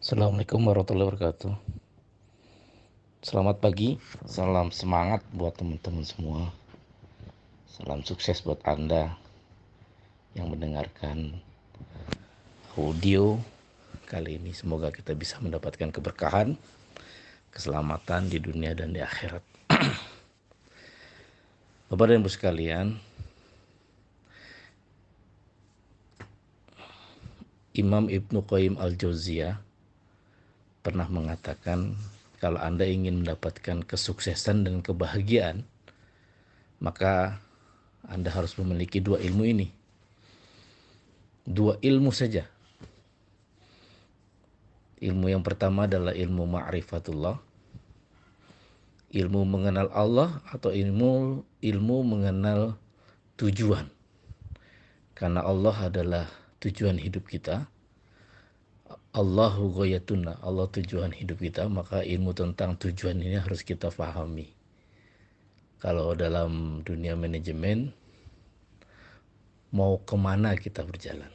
Assalamualaikum warahmatullahi wabarakatuh. Selamat pagi, salam semangat buat teman-teman semua. Salam sukses buat Anda yang mendengarkan audio kali ini. Semoga kita bisa mendapatkan keberkahan, keselamatan di dunia dan di akhirat. Bapak dan Ibu sekalian, Imam Ibnu Qayyim Al-Jauziyah pernah mengatakan kalau Anda ingin mendapatkan kesuksesan dan kebahagiaan, maka Anda harus memiliki dua ilmu ini. Dua ilmu saja. Ilmu yang pertama adalah ilmu ma'rifatullah, ilmu mengenal Allah, atau ilmu mengenal tujuan. Karena Allah adalah tujuan hidup kita. Allahu ghayatuna, Allah tujuan hidup kita, maka ilmu tentang tujuan ini harus kita pahami. Kalau dalam dunia manajemen, mau kemana kita berjalan?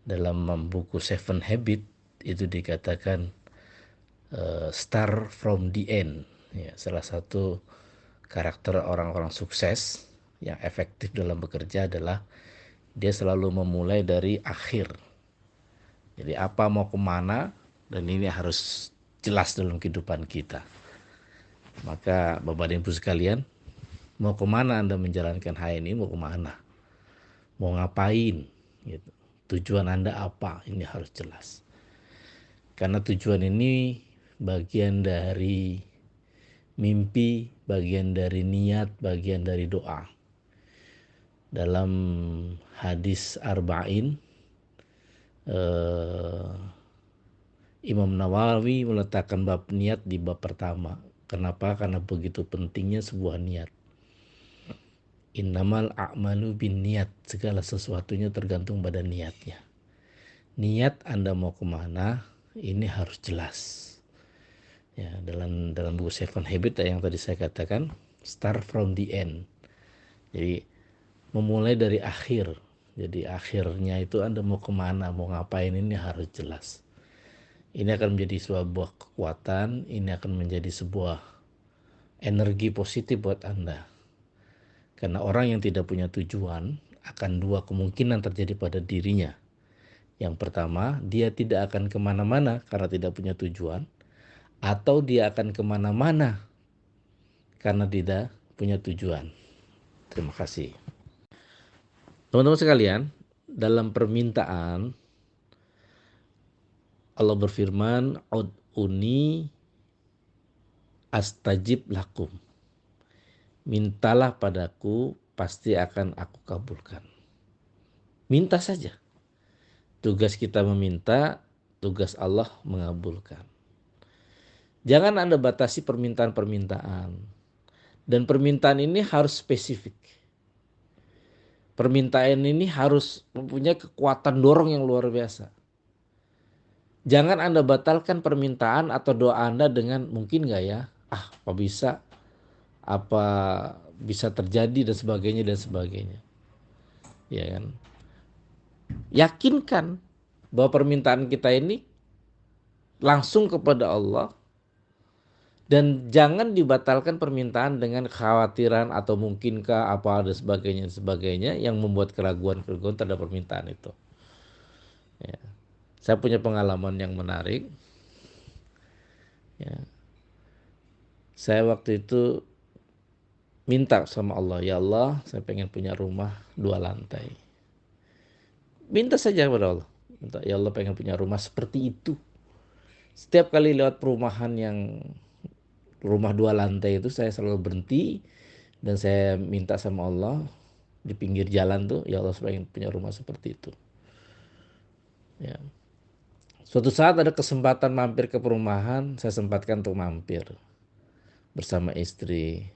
Dalam buku Seven Habit itu dikatakan start from the end. Ya, salah satu karakter orang-orang sukses yang efektif dalam bekerja adalah dia selalu memulai dari akhir. Jadi apa mau kemana, dan ini harus jelas dalam kehidupan kita. Maka Bapak dan Ibu sekalian, mau kemana Anda menjalankan hal ini, mau kemana, mau ngapain, gitu. Tujuan Anda apa, ini harus jelas. Karena tujuan ini bagian dari mimpi, bagian dari niat, bagian dari doa. Dalam hadis Arba'in, Imam Nawawi meletakkan bab niat di bab pertama. Kenapa? Karena begitu pentingnya sebuah niat. Innamal a'malu bin niat, segala sesuatunya tergantung pada niatnya. Niat Anda mau kemana, ini harus jelas. Ya, dalam buku Seven Habit yang tadi saya katakan, start from the end. Jadi memulai dari akhir. Jadi akhirnya itu Anda mau kemana, mau ngapain, ini harus jelas. Ini akan menjadi sebuah kekuatan, ini akan menjadi sebuah energi positif buat Anda. Karena orang yang tidak punya tujuan akan dua kemungkinan terjadi pada dirinya. Yang pertama, dia tidak akan kemana-mana karena tidak punya tujuan, atau dia akan kemana-mana karena tidak punya tujuan. Terima kasih. Teman-teman sekalian, dalam permintaan Allah berfirman, "Ud'uni astajib lakum." Mintalah padaku, pasti akan aku kabulkan. Minta saja. Tugas kita meminta, tugas Allah mengabulkan. Jangan Anda batasi permintaan-permintaan. Dan permintaan ini harus spesifik. Permintaan ini harus mempunyai kekuatan dorong yang luar biasa. Jangan Anda batalkan permintaan atau doa Anda dengan mungkin gak ya? Apa bisa? Apa bisa terjadi dan sebagainya dan sebagainya. Ya kan? Yakinkan bahwa permintaan kita ini langsung kepada Allah, dan jangan dibatalkan permintaan dengan kekhawatiran atau mungkinkah apa dan sebagainya yang membuat keraguan-keraguan terhadap permintaan itu. Ya. Saya punya pengalaman yang menarik. Ya. Saya waktu itu minta sama Allah, ya Allah, saya pengen punya rumah 2 lantai. Minta saja kepada Allah. Minta, ya Allah, pengen punya rumah seperti itu. Setiap kali lewat perumahan yang rumah 2 lantai itu, saya selalu berhenti dan saya minta sama Allah di pinggir jalan tuh, ya Allah, saya pengen punya rumah seperti itu. Ya. Suatu saat ada kesempatan mampir ke perumahan, saya sempatkan untuk mampir bersama istri.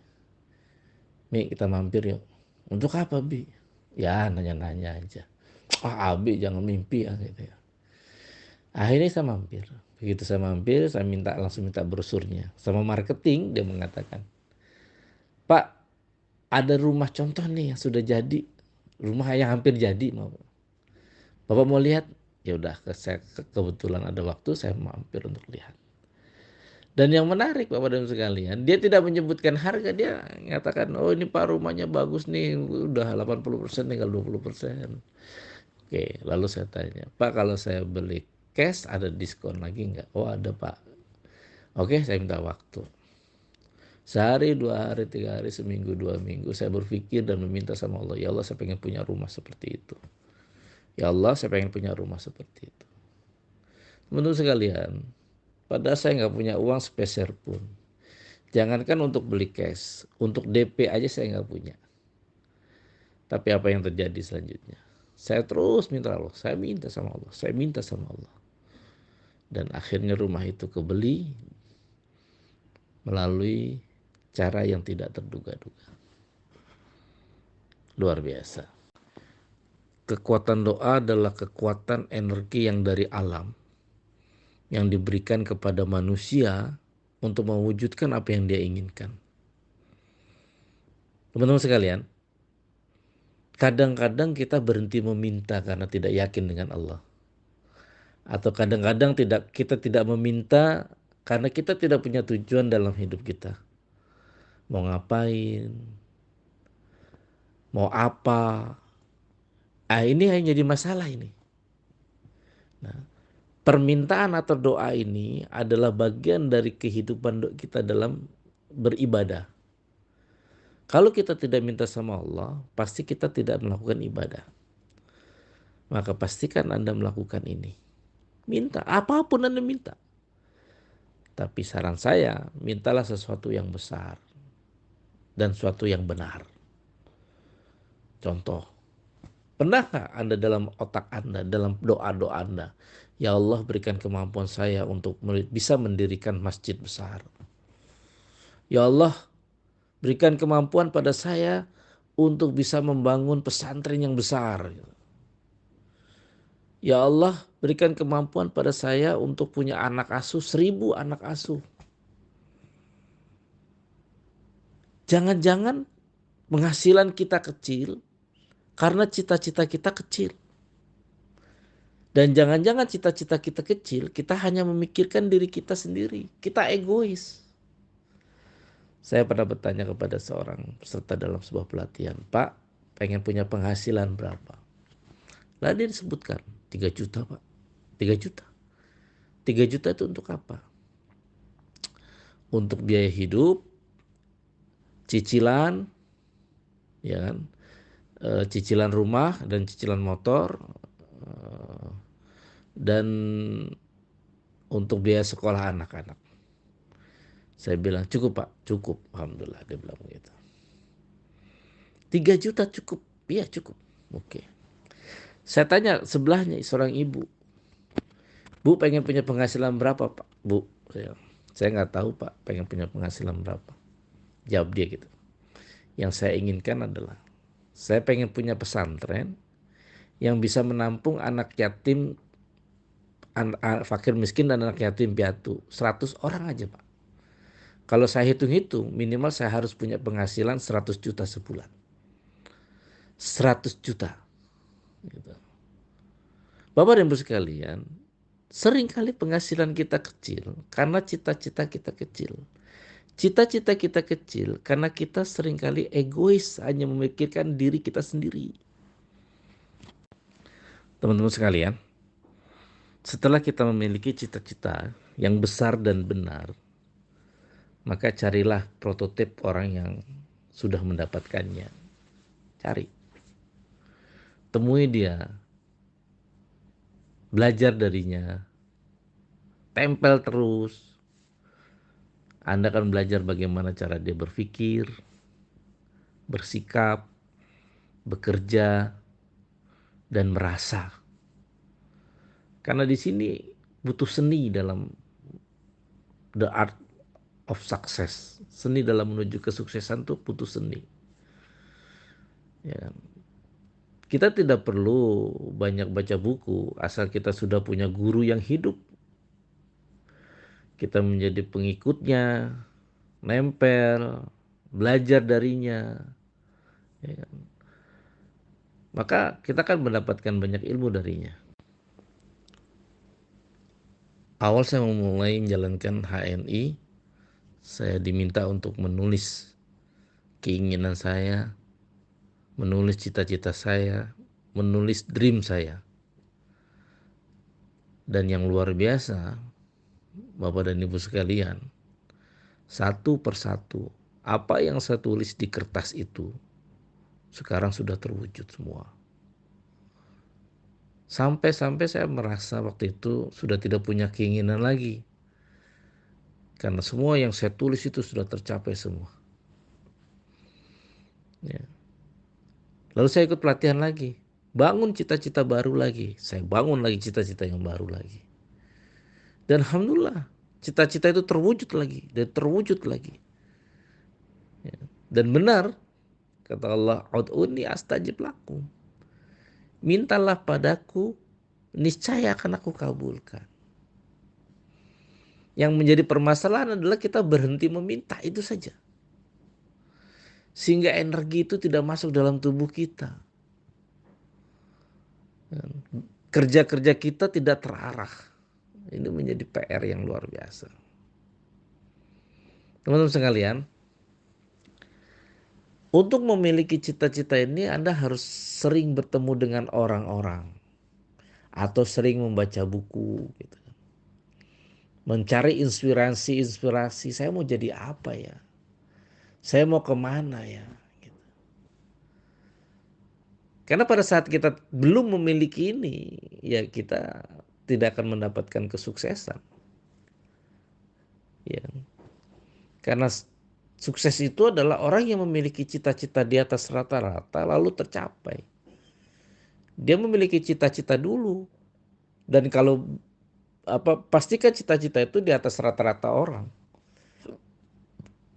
Mi, kita mampir yuk. Untuk apa, Bi? Ya, nanya-nanya aja. Abi jangan mimpi ya, gitu ya. Akhirnya saya mampir. Begitu saya mampir, saya langsung minta brosurnya. Sama marketing dia mengatakan, "Pak, ada rumah contoh nih yang sudah jadi. Rumah yang hampir jadi. Bapak mau lihat?" Ya udah, kebetulan ada waktu, saya mampir untuk lihat. Dan yang menarik Bapak dan sekalian, dia tidak menyebutkan harga, dia mengatakan, oh ini Pak rumahnya bagus nih, udah 80% tinggal 20%. Oke, lalu saya tanya, Pak kalau saya beli cash ada diskon lagi nggak? Oh ada Pak. Oke, saya minta waktu. Sehari, 2 hari, 3 hari, seminggu, 2 minggu, saya berpikir dan meminta sama Allah, ya Allah saya pengen punya rumah seperti itu. Ya Allah saya pengen punya rumah seperti itu. Menurut sekalian, padahal saya nggak punya uang sepeser pun. Jangankan untuk beli cash, untuk DP aja saya nggak punya. Tapi apa yang terjadi selanjutnya? Saya terus minta Allah, saya minta sama Allah, saya minta sama Allah. Dan akhirnya rumah itu kebeli melalui cara yang tidak terduga-duga. Luar biasa. Kekuatan doa adalah kekuatan energi yang dari alam, yang diberikan kepada manusia untuk mewujudkan apa yang dia inginkan. Teman-teman sekalian, kadang-kadang kita berhenti meminta karena tidak yakin dengan Allah. Atau kadang-kadang kita tidak meminta karena kita tidak punya tujuan dalam hidup kita. Mau ngapain, mau apa. Ini yang jadi masalah ini. Nah, permintaan atau doa ini adalah bagian dari kehidupan kita dalam beribadah. Kalau kita tidak minta sama Allah, pasti kita tidak melakukan ibadah. Maka pastikan Anda melakukan ini. Minta, apapun Anda minta. Tapi saran saya, mintalah sesuatu yang besar dan sesuatu yang benar. Contoh, pernahkah Anda dalam otak Anda, dalam doa-doa Anda, ya Allah berikan kemampuan saya untuk bisa mendirikan masjid besar. Ya Allah berikan kemampuan pada saya untuk bisa membangun pesantren yang besar. Ya Allah berikan kemampuan pada saya untuk punya anak asuh, 1.000 anak asuh. Jangan-jangan penghasilan kita kecil karena cita-cita kita kecil. Dan jangan-jangan cita-cita kita kecil, kita hanya memikirkan diri kita sendiri. Kita egois. Saya pernah bertanya kepada seorang peserta dalam sebuah pelatihan, Pak, pengen punya penghasilan berapa? Lalu dia disebutkan, 3 juta Pak. 3 juta. 3 juta itu untuk apa? Untuk biaya hidup, cicilan, ya kan? Cicilan rumah dan cicilan motor, dan untuk biaya sekolah anak-anak. Saya bilang cukup Pak, cukup. Alhamdulillah dia bilang begitu. 3 juta cukup? Iya cukup. Oke. Saya tanya sebelahnya seorang ibu. Bu pengen punya penghasilan berapa Pak? Bu, saya nggak tahu Pak pengen punya penghasilan berapa. Jawab dia gitu. Yang saya inginkan adalah saya pengen punya pesantren yang bisa menampung anak yatim, fakir miskin dan anak yatim piatu. 100 orang aja Pak. Kalau saya hitung-hitung minimal saya harus punya penghasilan 100 juta sebulan. 100 juta. Gitu. Bapak dan Ibu sekalian, seringkali penghasilan kita kecil karena cita-cita kita kecil. Cita-cita kita kecil karena kita seringkali egois, hanya memikirkan diri kita sendiri. Teman-teman sekalian, setelah kita memiliki cita-cita yang besar dan benar, maka carilah prototip orang yang sudah mendapatkannya. Cari. Temui dia. Belajar darinya. Tempel terus. Anda akan belajar bagaimana cara dia berpikir, bersikap, bekerja, dan merasa. Karena di sini butuh seni dalam the art of success. Seni dalam menuju kesuksesan tuh butuh seni. Ya. Kita tidak perlu banyak baca buku, asal kita sudah punya guru yang hidup. Kita menjadi pengikutnya, nempel, belajar darinya. Ya. Maka kita akan mendapatkan banyak ilmu darinya. Awal saya memulai menjalankan HNI, saya diminta untuk menulis keinginan saya, menulis cita-cita saya, menulis dream saya. Dan yang luar biasa, Bapak dan Ibu sekalian, satu persatu apa yang saya tulis di kertas itu sekarang sudah terwujud semua. Sampai-sampai saya merasa waktu itu sudah tidak punya keinginan lagi. Karena semua yang saya tulis itu sudah tercapai semua. Ya. Lalu saya ikut pelatihan lagi. Bangun cita-cita baru lagi. Saya bangun lagi cita-cita yang baru lagi. Dan alhamdulillah cita-cita itu terwujud lagi. Dan terwujud lagi. Ya. Dan benar kata Allah, "Ud'uni astajib lakum." Mintalah padaku, niscaya akan aku kabulkan. Yang menjadi permasalahan adalah kita berhenti meminta, itu saja. Sehingga energi itu tidak masuk dalam tubuh kita. Kerja-kerja kita tidak terarah. Ini menjadi PR yang luar biasa. Teman-teman sekalian, untuk memiliki cita-cita ini Anda harus sering bertemu dengan orang-orang. Atau sering membaca buku gitu. Mencari inspirasi, saya mau jadi apa ya? Saya mau kemana ya? Gitu. Karena pada saat kita belum memiliki ini, ya kita tidak akan mendapatkan kesuksesan. Ya. Karena sukses itu adalah orang yang memiliki cita-cita di atas rata-rata lalu tercapai. Dia memiliki cita-cita dulu. Dan kalau pastikan cita-cita itu di atas rata-rata orang.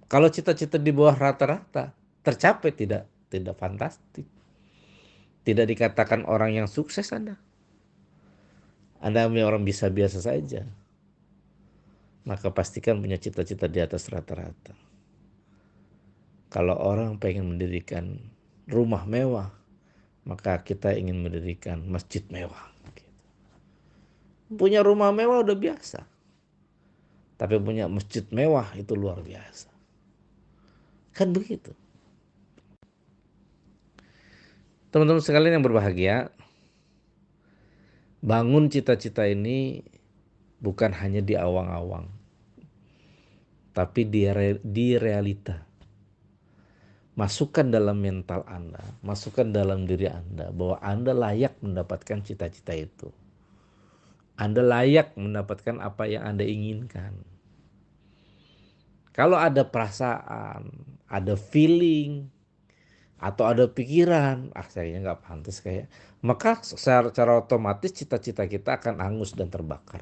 Kalau cita-cita di bawah rata-rata tercapai tidak fantastik. Tidak dikatakan orang yang sukses Anda. Anda orang biasa-biasa saja. Maka pastikan punya cita-cita di atas rata-rata. Kalau orang pengen mendirikan rumah mewah, maka kita ingin mendirikan masjid mewah. Punya rumah mewah udah biasa. Tapi punya masjid mewah itu luar biasa. Kan begitu. Teman-teman sekalian yang berbahagia, bangun cita-cita ini bukan hanya di awang-awang, tapi di realita. Masukkan dalam mental Anda, masukkan dalam diri Anda bahwa Anda layak mendapatkan cita-cita itu. Anda layak mendapatkan apa yang Anda inginkan. Kalau ada perasaan, ada feeling, atau ada pikiran, sayanya nggak pantas kayak, maka secara otomatis cita-cita kita akan hangus dan terbakar.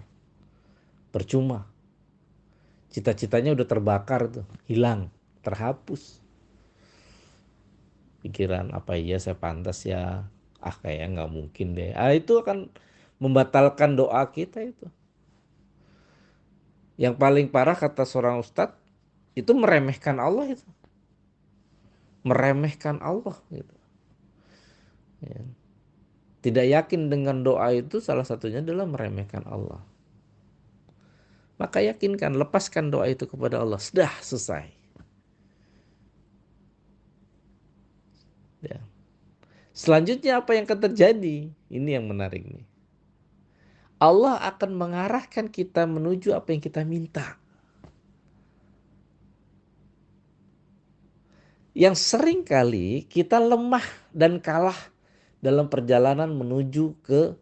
Percuma. Cita-citanya udah terbakar tuh, hilang, terhapus. Pikiran apa iya saya pantas ya, kayaknya nggak mungkin deh. Itu akan membatalkan doa kita itu. Yang paling parah kata seorang ustadz, itu meremehkan Allah itu. Meremehkan Allah gitu. Ya. Tidak yakin dengan doa itu salah satunya adalah meremehkan Allah. Maka yakinkan, lepaskan doa itu kepada Allah. Sudah selesai. Ya. Selanjutnya apa yang akan terjadi? Ini yang menarik nih. Allah akan mengarahkan kita menuju apa yang kita minta. Yang sering kali kita lemah dan kalah dalam perjalanan menuju ke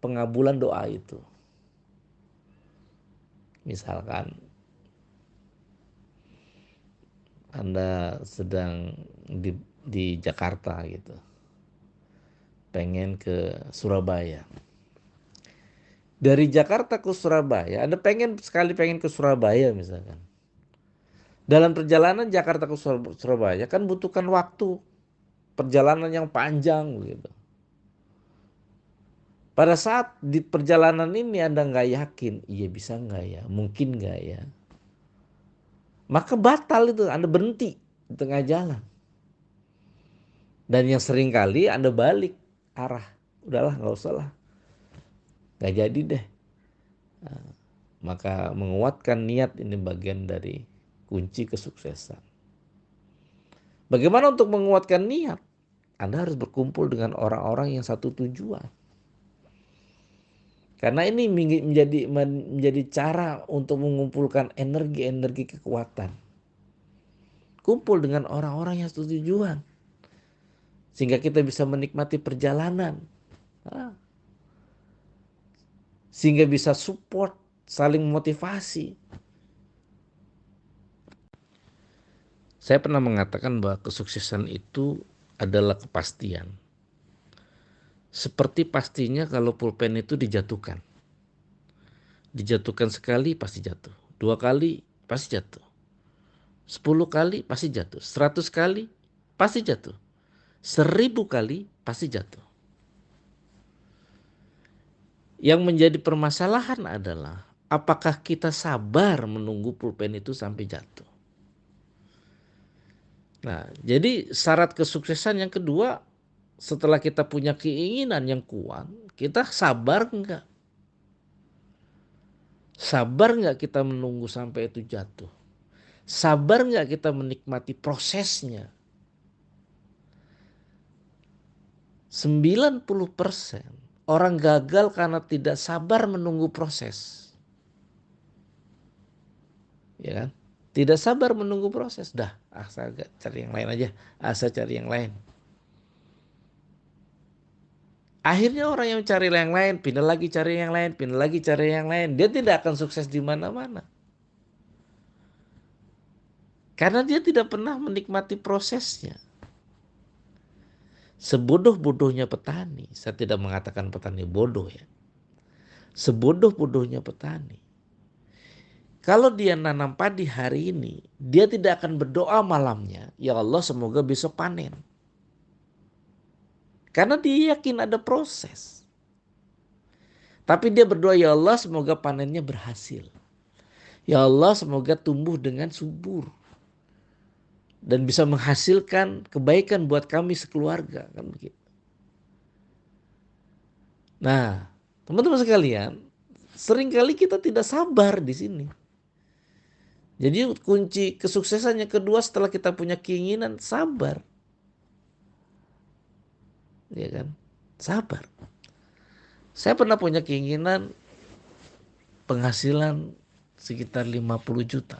pengabulan doa itu. Misalkan Anda sedang di Jakarta gitu, pengen ke Surabaya. Dari Jakarta ke Surabaya, Anda pengen ke Surabaya misalkan. Dalam perjalanan Jakarta ke Surabaya kan butuhkan waktu, perjalanan yang panjang gitu. Pada saat di perjalanan ini Anda nggak yakin, iya bisa nggak ya, mungkin nggak ya. Maka batal itu, Anda berhenti di tengah jalan. Dan yang sering kali Anda balik arah, udahlah nggak usah lah, nggak jadi deh. Maka menguatkan niat ini bagian dari kunci kesuksesan. Bagaimana untuk menguatkan niat? Anda harus berkumpul dengan orang-orang yang satu tujuan. Karena ini menjadi cara untuk mengumpulkan energi-energi kekuatan. Kumpul dengan orang-orang yang satu tujuan. Sehingga kita bisa menikmati perjalanan. Sehingga bisa support, saling motivasi. Saya pernah mengatakan bahwa kesuksesan itu adalah kepastian. Seperti pastinya kalau pulpen itu dijatuhkan. Dijatuhkan sekali pasti jatuh. 2 kali pasti jatuh. 10 kali pasti jatuh. 100 kali pasti jatuh. 1000 kali pasti jatuh. Yang menjadi permasalahan adalah apakah kita sabar menunggu pulpen itu sampai jatuh. Nah, jadi syarat kesuksesan yang kedua, setelah kita punya keinginan yang kuat, kita sabar enggak? Sabar enggak kita menunggu sampai itu jatuh? Sabar enggak kita menikmati prosesnya? 90% orang gagal karena tidak sabar menunggu proses. Ya kan? Tidak sabar menunggu proses. Dah, saya cari yang lain aja. Saya cari yang lain. Akhirnya orang yang cari yang lain, pindah lagi cari yang lain, pindah lagi cari yang lain. Dia tidak akan sukses di mana-mana. Karena dia tidak pernah menikmati prosesnya. Sebodoh-bodohnya petani, saya tidak mengatakan petani bodoh ya. Sebodoh-bodohnya petani. Kalau dia nanam padi hari ini, dia tidak akan berdoa malamnya, ya Allah semoga besok panen. Karena dia yakin ada proses. Tapi dia berdoa, ya Allah semoga panennya berhasil. Ya Allah semoga tumbuh dengan subur. Dan bisa menghasilkan kebaikan buat kami sekeluarga. Kan begitu. Nah, teman-teman sekalian, seringkali kita tidak sabar di sini. Jadi kunci kesuksesan yang kedua setelah kita punya keinginan, sabar. Ya kan? Sabar. Saya pernah punya keinginan penghasilan sekitar 50 juta.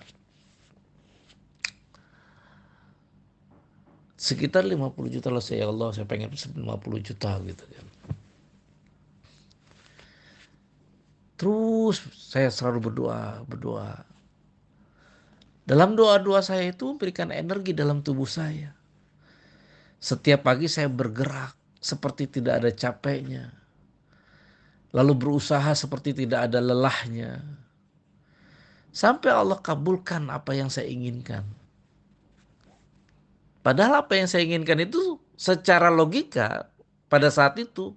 Sekitar 50 juta lah saya, ya Allah saya pengen 50 juta gitu kan. Terus saya selalu berdoa. Dalam doa-doa saya itu memberikan energi dalam tubuh saya. Setiap pagi saya bergerak seperti tidak ada capeknya. Lalu berusaha seperti tidak ada lelahnya. Sampai Allah kabulkan apa yang saya inginkan. Padahal apa yang saya inginkan itu secara logika pada saat itu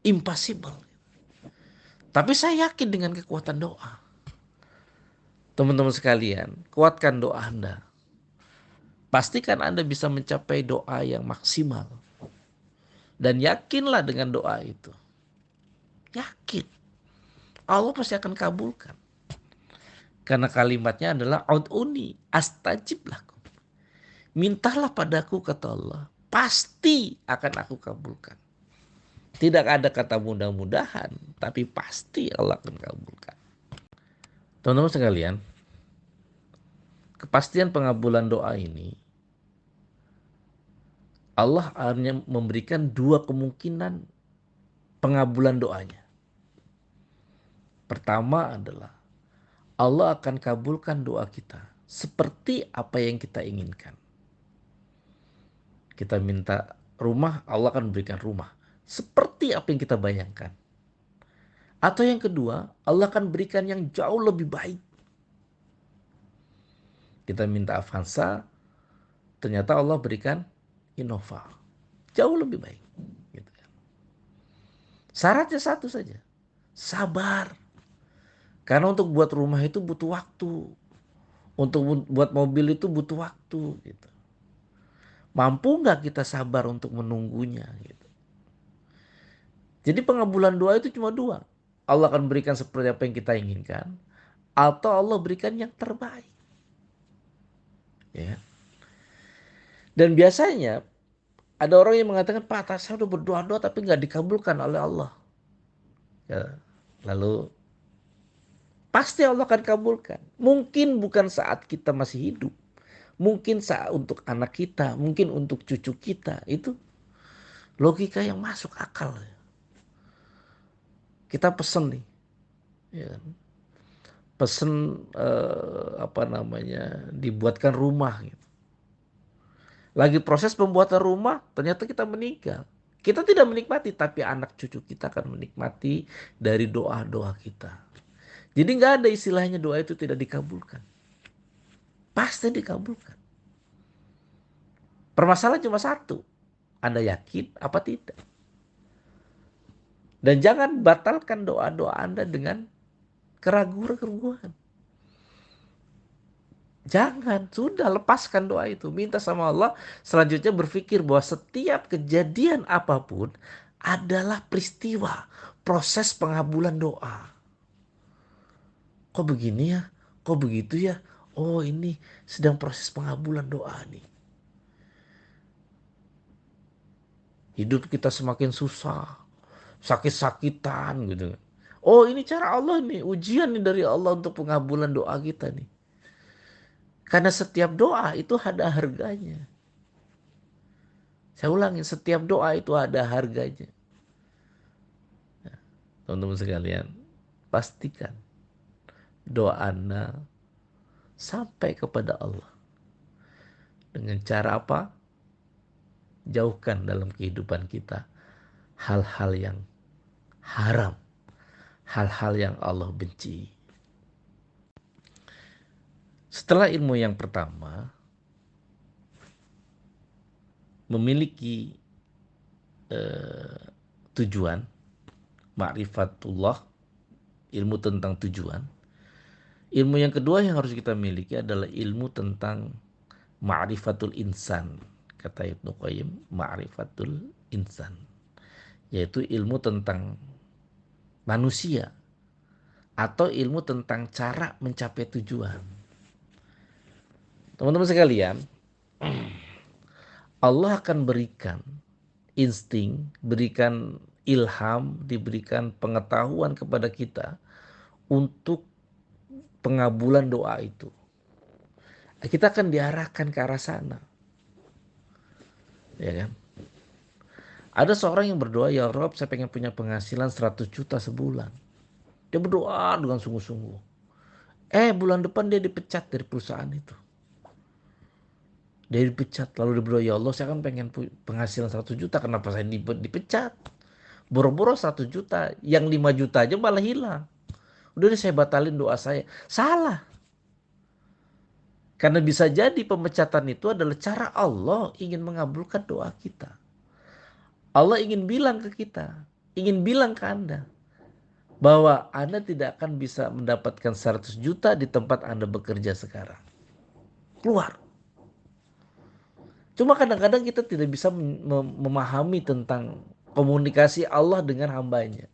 impossible. Tapi saya yakin dengan kekuatan doa. Teman-teman sekalian, kuatkan doa Anda. Pastikan Anda bisa mencapai doa yang maksimal. Dan yakinlah dengan doa itu. Yakin. Allah pasti akan kabulkan. Karena kalimatnya adalah ud'uni astajib lakum. Mintalah padaku kata Allah. Pasti akan aku kabulkan. Tidak ada kata mudah-mudahan. Tapi pasti Allah akan kabulkan. Teman-teman sekalian. Kepastian pengabulan doa ini. Allah hanya memberikan 2 kemungkinan pengabulan doanya. Pertama adalah Allah akan kabulkan doa kita seperti apa yang kita inginkan. Kita minta rumah, Allah akan berikan rumah seperti apa yang kita bayangkan. Atau yang kedua, Allah akan berikan yang jauh lebih baik. Kita minta Avanza, ternyata Allah berikan Innova, jauh lebih baik. Gitu kan. Syaratnya satu saja, sabar. Karena untuk buat rumah itu butuh waktu. Untuk buat mobil itu butuh waktu. Gitu. Mampu nggak kita sabar untuk menunggunya? Gitu. Jadi pengabulan doa itu cuma 2. Allah akan berikan seperti apa yang kita inginkan, atau Allah berikan yang terbaik. Ya. Dan biasanya ada orang yang mengatakan, Pak, saya udah berdoa-doa tapi nggak dikabulkan oleh Allah. Ya. Lalu pasti Allah akan kabulkan. Mungkin bukan saat kita masih hidup. Mungkin saat untuk anak kita, mungkin untuk cucu kita. Itu logika yang masuk akal. Kita pesen nih. Ya kan? Pesen dibuatkan rumah gitu. Lagi proses pembuatan rumah, ternyata kita meninggal. Kita tidak menikmati, tapi anak cucu kita akan menikmati dari doa-doa kita. Jadi nggak ada istilahnya doa itu tidak dikabulkan. Pasti dikabulkan. Permasalahan cuma satu. Anda yakin apa tidak? Dan jangan batalkan doa-doa Anda dengan keraguan-keraguan. Jangan, sudah lepaskan doa itu. Minta sama Allah, selanjutnya berpikir bahwa setiap kejadian apapun adalah peristiwa, proses pengabulan doa. Kok begini ya? Kok begitu ya? Oh, ini sedang proses pengabulan doa nih. Hidup kita semakin susah, sakit-sakitan gitu. Oh, ini cara Allah nih, ujian nih dari Allah untuk pengabulan doa kita nih. Karena setiap doa itu ada harganya. Saya ulangi, setiap doa itu ada harganya. Teman-teman sekalian, pastikan doa Anda sampai kepada Allah. Dengan cara apa? Jauhkan dalam kehidupan kita hal-hal yang haram, hal-hal yang Allah benci. Setelah ilmu yang pertama, memiliki tujuan, ma'rifatullah, ilmu tentang tujuan. Ilmu yang kedua yang harus kita miliki adalah ilmu tentang ma'rifatul insan. Kata Ibnu Qayyim, ma'rifatul insan. Yaitu ilmu tentang manusia. Atau ilmu tentang cara mencapai tujuan. Teman-teman sekalian, Allah akan berikan insting, berikan ilham, diberikan pengetahuan kepada kita untuk pengabulan doa itu. Kita akan diarahkan ke arah sana. Ya kan? Ada seorang yang berdoa, ya Rob, saya pengen punya penghasilan 100 juta sebulan. Dia berdoa dengan sungguh-sungguh. Bulan depan dia dipecat dari perusahaan itu. Dia dipecat, lalu dia berdoa, ya Allah, saya kan pengen penghasilan 100 juta, kenapa saya dipecat? Boro-boro 100 juta, yang 5 juta aja malah hilang. Udah deh, saya batalin doa saya. Salah. Karena bisa jadi pemecatan itu adalah cara Allah ingin mengabulkan doa kita. Allah ingin bilang ke kita, ingin bilang ke Anda, bahwa Anda tidak akan bisa mendapatkan 100 juta di tempat Anda bekerja sekarang. Keluar. Cuma kadang-kadang kita tidak bisa memahami tentang komunikasi Allah dengan hambanya.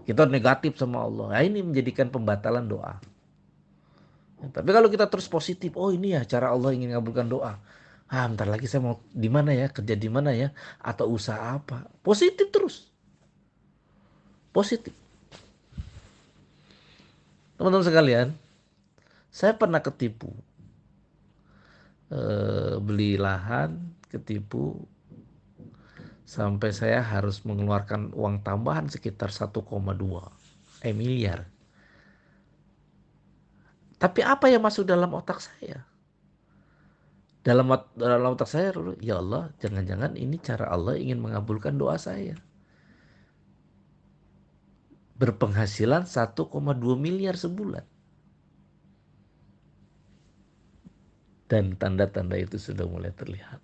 Kita negatif sama Allah. Nah, ini menjadikan pembatalan doa. Tapi kalau kita terus positif, oh ini ya cara Allah ingin mengabulkan doa. Bentar lagi saya mau di mana ya, kerja di mana ya, atau usaha apa. Positif terus. Positif. Teman-teman sekalian, saya pernah ketipu. Beli lahan, ketipu. Sampai saya harus mengeluarkan uang tambahan sekitar 1,2 miliar. Tapi apa yang masuk dalam otak saya? Dalam otak saya, ya Allah, jangan-jangan ini cara Allah ingin mengabulkan doa saya. Berpenghasilan 1,2 miliar sebulan. Dan tanda-tanda itu sudah mulai terlihat.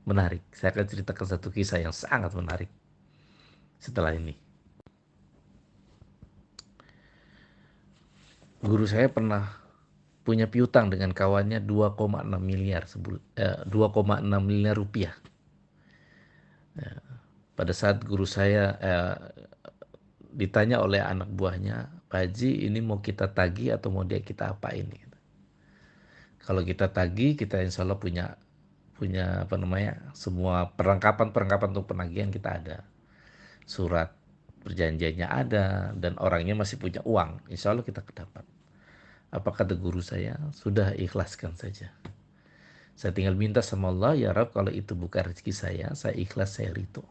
Menarik. Saya akan ceritakan satu kisah yang sangat menarik setelah ini. Guru saya pernah punya piutang dengan kawannya 2,6 miliar rupiah. Pada saat guru saya ditanya oleh anak buahnya, Pak Haji ini mau kita tagih atau mau dia kita apain? Kalau kita tagih, kita insya Allah punya punya apa namanya semua perlengkapan untuk penagihan kita ada. Surat perjanjiannya ada dan orangnya masih punya uang. Insya Allah kita dapat. Apa kata guru saya? Sudah ikhlaskan saja. Saya tinggal minta sama Allah, ya Rab kalau itu bukan rezeki saya ikhlas, saya ridho.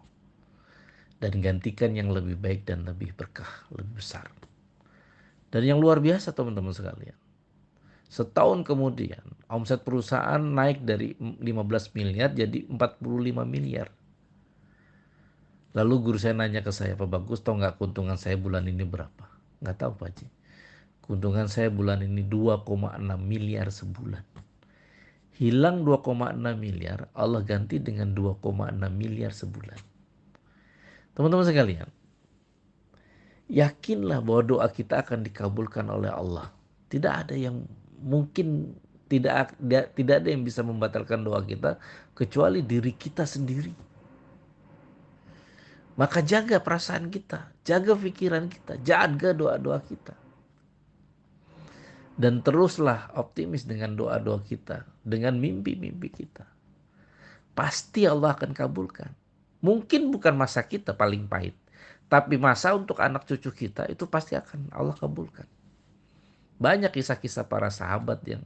Dan gantikan yang lebih baik dan lebih berkah, lebih besar. Dan yang luar biasa teman-teman sekalian. Setahun kemudian omset perusahaan naik dari 15 miliar jadi 45 miliar. Lalu guru saya nanya ke saya, Pak Bagus tahu nggak keuntungan saya bulan ini berapa? Nggak tahu Pak Haji. Keuntungan saya bulan ini 2,6 miliar sebulan. Hilang 2,6 miliar, Allah ganti dengan 2,6 miliar sebulan. Teman-teman sekalian, yakinlah bahwa doa kita akan dikabulkan oleh Allah. Tidak ada yang mungkin tidak ada yang bisa membatalkan doa kita kecuali diri kita sendiri. Maka jaga perasaan kita, jaga pikiran kita, jaga doa-doa kita. Dan teruslah optimis dengan doa-doa kita, dengan mimpi-mimpi kita. Pasti Allah akan kabulkan. Mungkin bukan masa kita paling pahit, tapi masa untuk anak cucu kita itu pasti akan Allah kabulkan. Banyak kisah-kisah para sahabat yang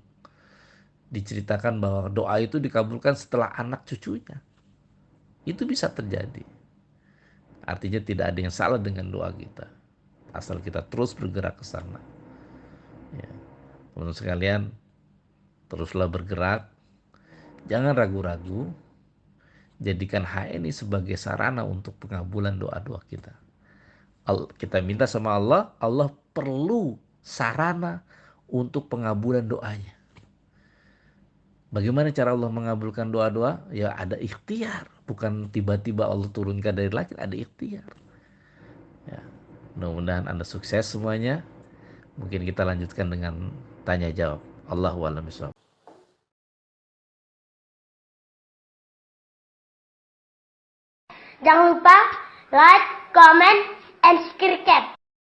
diceritakan bahwa doa itu dikabulkan setelah anak cucunya. Itu bisa terjadi. Artinya tidak ada yang salah dengan doa kita. Asal kita terus bergerak ke sana. Ya. Teman-teman sekalian, teruslah bergerak. Jangan ragu-ragu. Jadikan HNI sebagai sarana untuk pengabulan doa-doa kita. Kita minta sama Allah, Allah perlu sarana untuk pengabulan doanya. Bagaimana cara Allah mengabulkan doa-doa? Ya ada ikhtiar, bukan tiba-tiba Allah turunkan dari langit, ada ikhtiar. Ya, mudah-mudahan Anda sukses semuanya. Mungkin kita lanjutkan dengan tanya jawab. Allahu a'lam bishawab. Jangan lupa like, comment, and subscribe.